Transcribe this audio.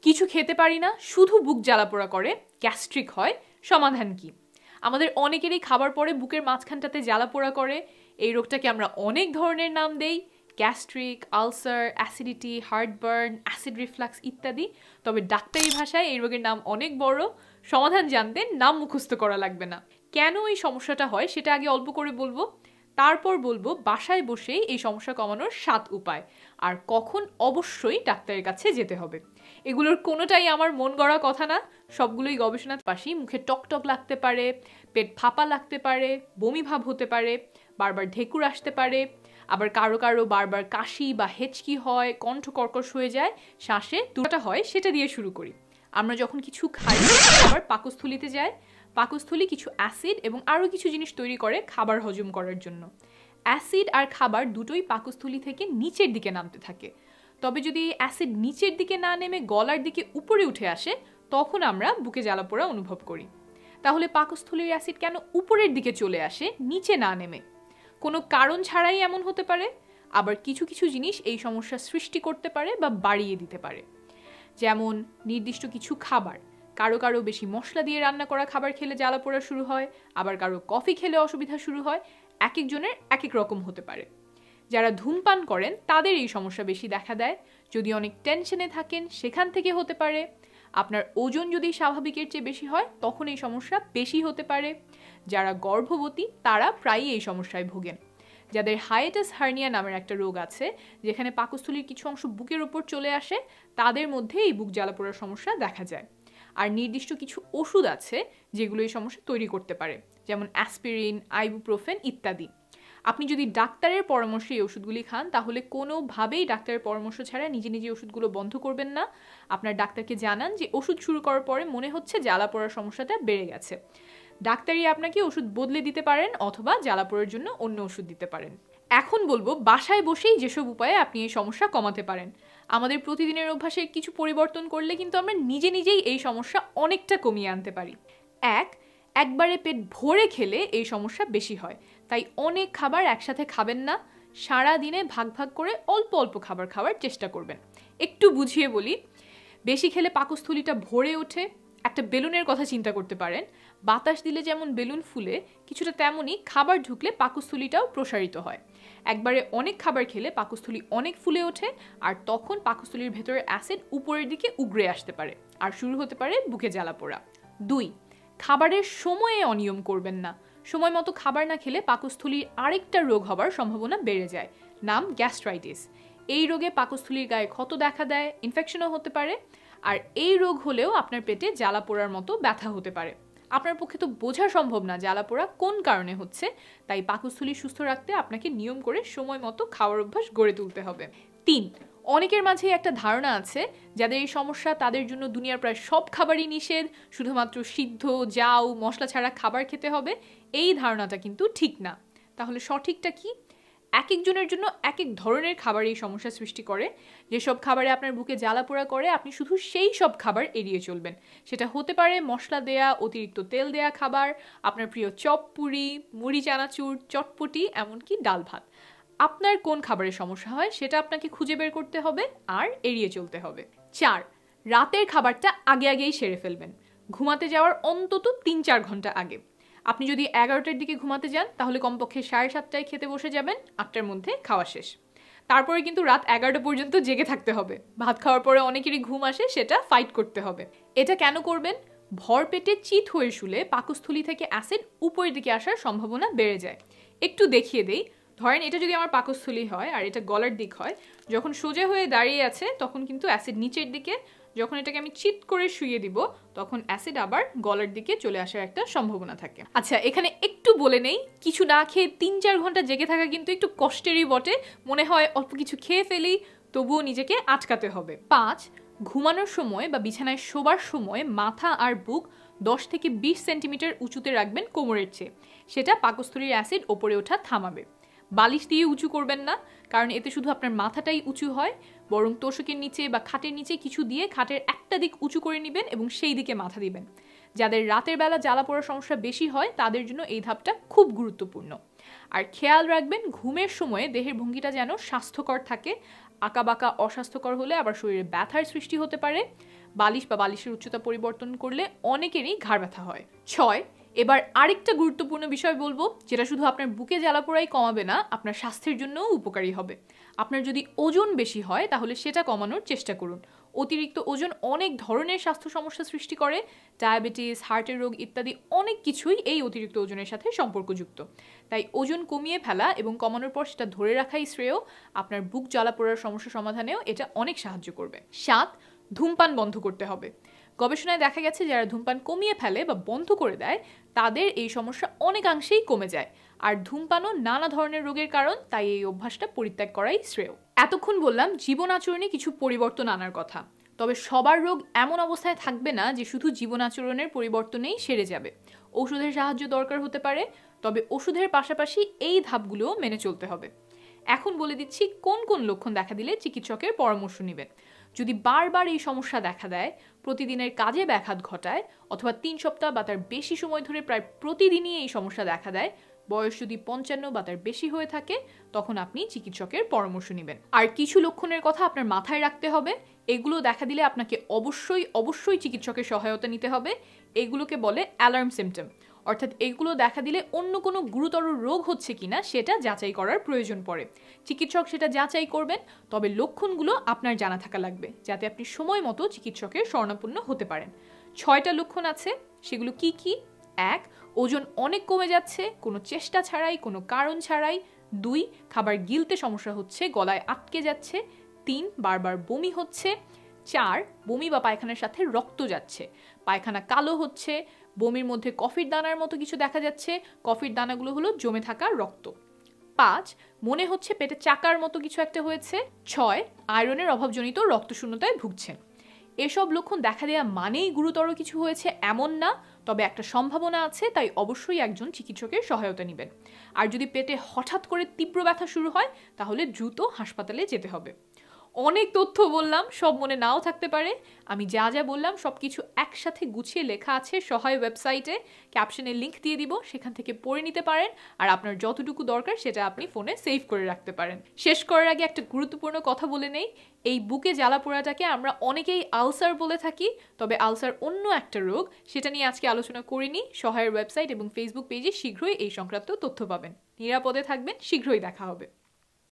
কিছু খেতে পারি না, শুধু বুক জ্বালাপোড়া করে, গ্যাস্ট্রিক হয়, সমাধান কি? আমাদের অনেকেরই খাবার পরে বুকের মাঝখানটাতে জ্বালাপোড়া করে। এই রোগটাকে আমরা অনেক ধরনের নাম দেই, gastric, ulcer, acidity, heartburn, acid reflux ইত্যাদি। তবে ডাক্তারি ভাষায় এই রোগের নাম অনেক বড়, সমাধান জানতে নাম মুখস্থ করা লাগবে না। কেন এই সমস্যাটা হয় সেটা আগে অল্প করে বলবো, তারপর বলবো বাসায় বসেই এই সমস্যা কমানোর 7 উপায়, আর কখন অবশ্যই ডাক্তারের কাছে যেতে হবে। এগুলোর কোনোটাই আমার মন গড়া কথা না, সবগুলোই গবেষণার পাশি। মুখে টকটক লাগতে পারে, পেট ফাঁপা লাগতে পারে, বমি ভাব হতে পারে, বারবার ঢেকুর আসতে পারে, আবার কারো কারো বারবার কাশি বা হেঁচকি হয়, কণ্ঠ কর্কশ হয়ে যায়, শ্বাসে দুটা হয়। সেটা দিয়ে শুরু করি। আমরা যখন কিছু খাই আবার পাকস্থলীতে যায়, পাকস্থলী কিছু অ্যাসিড এবং আরও কিছু জিনিস তৈরি করে খাবার হজম করার জন্য। অ্যাসিড আর খাবার দুটোই পাকস্থলী থেকে নিচের দিকে নামতে থাকে। তবে যদি অ্যাসিড নিচের দিকে না নেমে গলার দিকে উপরে উঠে আসে, তখন আমরা বুকে জ্বালাপোড়া অনুভব করি। তাহলে পাকস্থলীর অ্যাসিড কেন উপরের দিকে চলে আসে, নিচে না নেমে? কোনো কারণ ছাড়াই এমন হতে পারে। আবার কিছু কিছু জিনিস এই সমস্যা সৃষ্টি করতে পারে বা বাড়িয়ে দিতে পারে। যেমন নির্দিষ্ট কিছু খাবার, কারো কারো বেশি মশলা দিয়ে রান্না করা খাবার খেলে জ্বালাপোড়া শুরু হয়, আবার কারো কফি খেলে অসুবিধা শুরু হয়। এক একজনের এক এক রকম হতে পারে। যারা ধূমপান করেন তাদের এই সমস্যা বেশি দেখা দেয়। যদি অনেক টেনশনে থাকেন সেখান থেকে হতে পারে। আপনার ওজন যদি স্বাভাবিকের চেয়ে বেশি হয় তখন এই সমস্যা বেশি হতে পারে। যারা গর্ভবতী তারা প্রায়ই এই সমস্যায় ভোগেন। যাদের হাইটাস হার্নিয়া নামের একটা রোগ আছে, যেখানে পাকস্থলীর কিছু অংশ বুকের ওপর চলে আসে, তাদের মধ্যে এই বুক জ্বালাপোড়ার সমস্যা দেখা যায়। আর নির্দিষ্ট কিছু ওষুধ আছে যেগুলো এই সমস্যা তৈরি করতে পারে, যেমন অ্যাসপিরিন, আইবুপ্রোফেন ইত্যাদি। আপনি যদি ডাক্তারের পরামর্শে এই ওষুধগুলি খান তাহলে কোনোভাবেই ডাক্তারের পরামর্শ ছাড়া নিজে নিজে ওষুধগুলো বন্ধ করবেন না। আপনার ডাক্তারকে জানান যে ওষুধ শুরু করার পরে মনে হচ্ছে জ্বালাপোড়ার সমস্যাটা বেড়ে গেছে। ডাক্তারই আপনাকে ওষুধ বদলে দিতে পারেন অথবা জ্বালাপোড়ার জন্য অন্য ওষুধ দিতে পারেন। এখন বলবো বাসায় বসেই যেসব উপায়ে আপনি এই সমস্যা কমাতে পারেন। আমাদের প্রতিদিনের অভ্যাসে কিছু পরিবর্তন করলে কিন্তু আমরা নিজে নিজেই এই সমস্যা অনেকটা কমিয়ে আনতে পারি। একবারে পেট ভরে খেলে এই সমস্যা বেশি হয়, তাই অনেক খাবার একসাথে খাবেন না। সারা দিনে ভাগ ভাগ করে অল্প অল্প খাবার খাওয়ার চেষ্টা করবেন। একটু বুঝিয়ে বলি, বেশি খেলে পাকস্থলীটা ভরে ওঠে। একটা বেলুনের কথা চিন্তা করতে পারেন। বাতাস দিলে যেমন বেলুন ফুলে, কিছুটা তেমনই খাবার ঢুকলে পাকস্থলীটাও প্রসারিত হয়। একবারে অনেক খাবার খেলে পাকস্থলী অনেক ফুলে ওঠে, আর তখন পাকস্থলীর ভেতরে অ্যাসিড উপরের দিকে উগড়ে আসতে পারে, আর শুরু হতে পারে বুকে জ্বালাপোড়া। 2, খাবারের সময়ে অনিয়ম করবেন না। সময় মতো খাবার না খেলে পাকস্থলীর আরেকটা রোগ হবার সম্ভাবনা বেড়ে যায়, নাম গ্যাস্ট্রাইটিস। এই রোগে পাকস্থলীর গায়ে ক্ষত দেখা দেয়, ইনফেকশনও হতে পারে। আর এই রোগ হলেও আপনার পেটে জ্বালাপোড়ার মতো ব্যথা হতে পারে। আপনার পক্ষে তো বোঝা সম্ভব না জ্বালাপোড়া কোন কারণে হচ্ছে, তাই পাকস্থলী সুস্থ রাখতে আপনাকে নিয়ম করে সময় মতো খাওয়ার অভ্যাস গড়ে তুলতে হবে। 3, অনেকের মাঝে একটা ধারণা আছে যাদের এই সমস্যা তাদের জন্য দুনিয়ার প্রায় সব খাবারই নিষেধ, শুধুমাত্র সিদ্ধ, জাউ, মশলা ছাড়া খাবার খেতে হবে। এই ধারণাটা কিন্তু ঠিক না। তাহলে সঠিকটা কি? এক একজনের জন্য এক এক ধরনের খাবার এই সমস্যা সৃষ্টি করে। যেসব খাবারে আপনার বুকে জ্বালাপোড়া করে আপনি শুধু সেই সব খাবার এড়িয়ে চলবেন। সেটা হতে পারে মশলা দেয়া, অতিরিক্ত তেল দেয়া খাবার, আপনার প্রিয় চপ, পুরি, মুড়ি, চানাচুর, চটপটি, এমনকি ডাল ভাত। আপনার কোন খাবারের সমস্যা হয় সেটা আপনাকে খুঁজে বের করতে হবে আর এড়িয়ে চলতে হবে। 4, রাতের খাবারটা আগে আগেই সেরে ফেলবেন। ঘুমাতে যাওয়ার অন্তত 3-4 ঘন্টা আগে। আপনি যদি 11টার দিকে ঘুমাতে যান তাহলে কমপক্ষে 7:30টায় খেতে বসে যাবেন, 8টার মধ্যে খাওয়া শেষ। তারপরে কিন্তু রাত 11টা পর্যন্ত জেগে থাকতে হবে। ভাত খাওয়ার পরে অনেকেরই ঘুম আসে, সেটা ফাইট করতে হবে। এটা কেন করবেন? ভর পেটে চিত হয়ে শুলে পাকস্থলী থেকে অ্যাসিড উপরের দিকে আসার সম্ভাবনা বেড়ে যায়। একটু দেখিয়ে দেই। ধরেন এটা যদি আমার পাকস্থলী হয় আর এটা গলার দিক হয়, যখন সোজা হয়ে দাঁড়িয়ে আছে তখন কিন্তু অ্যাসিড নিচের দিকে, যখন এটাকে আমি চিত করে শুয়ে দিব তখন অ্যাসিড আবার গলার দিকে চলে আসার একটা সম্ভাবনা থাকে। আচ্ছা, এখানে একটু বলে নেই, কিছু না খেয়ে 3-4 ঘন্টা জেগে থাকা কিন্তু একটু কষ্টেরই বটে। মনে হয় অল্প কিছু খেয়ে ফেলি, তবুও নিজেকে আটকাতে হবে। 5, ঘুমানোর সময় বা বিছানায় শোবার সময় মাথা আর বুক 10 থেকে 20 সেন্টিমিটার উঁচুতে রাখবেন কোমরের চেয়ে। সেটা পাকস্থলীর অ্যাসিড ওপরে ওঠা থামাবে। বালিশ দিয়ে উঁচু করবেন না, কারণ এতে শুধু আপনার মাথাটাই উঁচু হয়। বরং তোষকের নিচে বা খাটের নিচে কিছু দিয়ে খাটের একটা দিক উঁচু করে নেবেন এবং সেই দিকে মাথা দিবেন। যাদের রাতের বেলা জ্বালা পোড়ার সমস্যা বেশি হয় তাদের জন্য এই ধাপটা খুব গুরুত্বপূর্ণ। আর খেয়াল রাখবেন ঘুমের সময় দেহের ভঙ্গিটা যেন স্বাস্থ্যকর থাকে। আঁকাবাঁকা অস্বাস্থ্যকর হলে আবার শরীরে ব্যথার সৃষ্টি হতে পারে। বালিশ বা বালিশের উচ্চতা পরিবর্তন করলে অনেকেরই ঘাড় ব্যথা হয়। 6, এবার আরেকটা গুরুত্বপূর্ণ বিষয় বলবো, যেটা শুধু আপনার বুকে জ্বালাপোড়াই কমাবে না, আপনার স্বাস্থ্যের জন্যও উপকারী হবে। আপনার যদি ওজন বেশি হয় তাহলে সেটা কমানোর চেষ্টা করুন। অতিরিক্ত ওজন অনেক ধরনের স্বাস্থ্য সমস্যা সৃষ্টি করে। ডায়াবেটিস, হার্টের রোগ ইত্যাদি অনেক কিছুই এই অতিরিক্ত ওজনের সাথে সম্পর্কযুক্ত। তাই ওজন কমিয়ে ফেলা এবং কমানোর পর সেটা ধরে রাখাই শ্রেয়। আপনার বুক জ্বালাপোড়ার সমস্যা সমাধানেও এটা অনেক সাহায্য করবে। 7, ধূমপান বন্ধ করতে হবে। গবেষণায় দেখা গেছে যারা ধূমপান কমিয়ে ফেলে বা বন্ধ করে দেয় তাদের এই সমস্যা অনেকাংশেই কমে যায়। আর ধূমপানও নানা ধরনের রোগের কারণ, তাই এই অভ্যাসটা পরিত্যাগ করাই শ্রেয়। এতক্ষণ বললাম জীবন আচরণে কিছু পরিবর্তন আনার কথা। তবে সবার রোগ এমন অবস্থায় থাকবে না যে শুধু জীবন আচরণের পরিবর্তনেই সেরে যাবে। ওষুধের সাহায্য দরকার হতে পারে, তবে ওষুধের পাশাপাশি এই ধাপগুলোও মেনে চলতে হবে। এখন বলে দিচ্ছি কোন কোন লক্ষণ দেখা দিলে চিকিৎসকের পরামর্শ নেবেন। যদি বারবার এই সমস্যা দেখা দেয়, প্রতিদিনের কাজে ব্যাঘাত ঘটায়, অথবা 3 সপ্তাহ বা তার বেশি সময় ধরে প্রায় প্রতিদিনই এই সমস্যা দেখা দেয়, বয়স যদি 55 বা তার বেশি হয়ে থাকে, তখন আপনি চিকিৎসকের পরামর্শ নেবেন। আর কিছু লক্ষণের কথা আপনার মাথায় রাখতে হবে। এগুলো দেখা দিলে আপনাকে অবশ্যই চিকিৎসকের সহায়তা নিতে হবে। এগুলোকে বলে অ্যালার্ম সিমটম, অর্থাৎ এগুলো দেখা দিলে অন্য কোনো গুরুতর রোগ হচ্ছে কিনা সেটা যাচাই করার প্রয়োজন পড়ে। চিকিৎসক সেটা যাচাই করবেন, তবে লক্ষণগুলো আপনার জানা থাকা লাগবে যাতে আপনি সময় মতো চিকিৎসকের শরণাপন্ন হতে পারেন। 6টা লক্ষণ আছে, সেগুলো কি কি? 1, ওজন অনেক কমে যাচ্ছে কোনো চেষ্টা ছাড়াই, কোনো কারণ ছাড়াই। 2, খাবার গিলতে সমস্যা হচ্ছে, গলায় আটকে যাচ্ছে। 3, বারবার বমি হচ্ছে। 4, বমি বা পায়খানার সাথে রক্ত যাচ্ছে, পায়খানা কালো হচ্ছে, বমির মধ্যে কফির দানার মতো কিছু দেখা যাচ্ছে, কফির দানাগুলো হলো জমে থাকা রক্ত। 5, মনে হচ্ছে পেটে চাকার মতো কিছু একটা হয়েছে। 6, আয়রনের অভাবজনিত রক্তশূন্যতায় ভুগছেন। এসব লক্ষণ দেখা দেওয়া মানেই গুরুতর কিছু হয়েছে এমন না, তবে একটা সম্ভাবনা আছে, তাই অবশ্যই একজন চিকিৎসকের সহায়তা নেবেন। আর যদি পেটে হঠাৎ করে তীব্র ব্যথা শুরু হয় তাহলে দ্রুত হাসপাতালে যেতে হবে। অনেক তথ্য বললাম, সব মনে নাও থাকতে পারে। আমি যা যা বললাম সবকিছু একসাথে গুছিয়ে লেখা আছে সহায় ওয়েবসাইটে, ক্যাপশনে লিংক দিয়ে দিব, সেখান থেকে পড়ে নিতে পারেন। আর আপনার যতটুকু দরকার সেটা আপনি ফোনে সেভ করে রাখতে পারেন। শেষ করার আগে একটা গুরুত্বপূর্ণ কথা বলে নেই, এই বুকে জ্বালা পোড়াটাকে আমরা অনেকেই আলসার বলে থাকি, তবে আলসার অন্য একটা রোগ, সেটা নিয়ে আজকে আলোচনা করিনি। সহায়ের ওয়েবসাইট এবং ফেসবুক পেজে শীঘ্রই এই সংক্রান্ত তথ্য পাবেন। নিরাপদে থাকবেন, শীঘ্রই দেখা হবে।